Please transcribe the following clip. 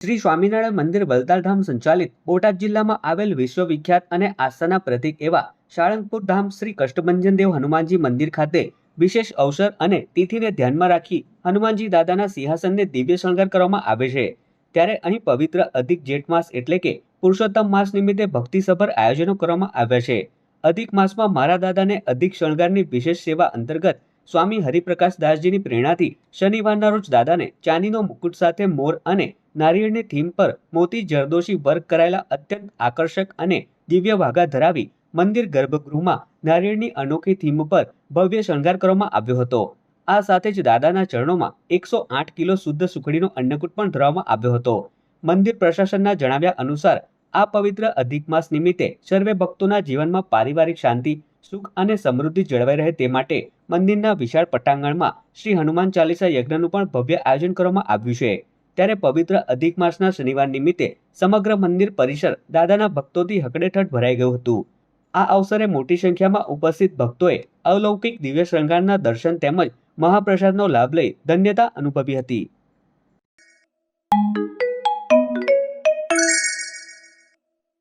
શ્રી સ્વામિનારાયણ મંદિર વલતાલ સંચાલિત બોટાદ જિલ્લામાં આવેલ વિશ્વવિખ્યાત અને આસ્થાના પ્રતીક એવા સાળંગપુર ધામ શ્રી કષ્ટભંજન દેવ હનુમાનજી મંદિર ખાતે વિશેષ અવસર અને તિથિને ધ્યાનમાં રાખી હનુમાનજી દાદાના સિંહાસનને દિવ્ય શણગાર કરવામાં આવે છે। ત્યારે અહીં પવિત્ર અધિક જેઠ માસ એટલે કે પુરુષોત્તમ માસ નિમિત્તે ભક્તિસભર આયોજનો કરવામાં આવ્યા છે। અધિક માસમાં મારા દાદાને અધિક શણગારની વિશેષ સેવા અંતર્ગત સ્વામી હરિપ્રકાશ દાસજીની પ્રેરણાથી શનિવારના રોજ દાદાને ચાંદીનો મુકુટ સાથે મોર અને નારિયેળની થીમ પર મોતી જરદોશી વર્ક કરાયેલા અત્યંત આકર્ષક અને દિવ્ય વાઘા ધરાવી મંદિર ગર્ભગૃહમાં નારિયેળની અનોખી થીમ પર ભવ્ય શણગાર કરવામાં આવ્યો હતો। આ સાથે જ દાદાના ચરણોમાં 108 કિલો શુદ્ધ સુખડીનો અન્નકૂટ પણ ધરવામાં આવ્યો હતો। મંદિર પ્રશાસનના જણાવ્યા અનુસાર આ પવિત્ર અધિક માસ નિમિત્તે સર્વે ભક્તોના જીવનમાં પારિવારિક શાંતિ, સુખ અને સમૃદ્ધિ જળવાઈ રહે તે માટે મંદિરના વિશાળ પટાંગણમાં શ્રી હનુમાન ચાલીસા યજ્ઞનું પણ ભવ્ય આયોજન કરવામાં આવ્યું છે। ત્યારે પવિત્ર અધિક માસના શનિવાર નિમિત્તે સમગ્ર મંદિર પરિસર દાદાના ભક્તોથી હકડેઠઠ ભરાઈ ગયું હતું। આ અવસરે મોટી સંખ્યામાં ઉપસ્થિત ભક્તોએ અલૌકિક દિવ્ય શૃંગારના દર્શન તેમજ મહાપ્રસાદનો લાભ લઈ ધન્યતા અનુભવી હતી।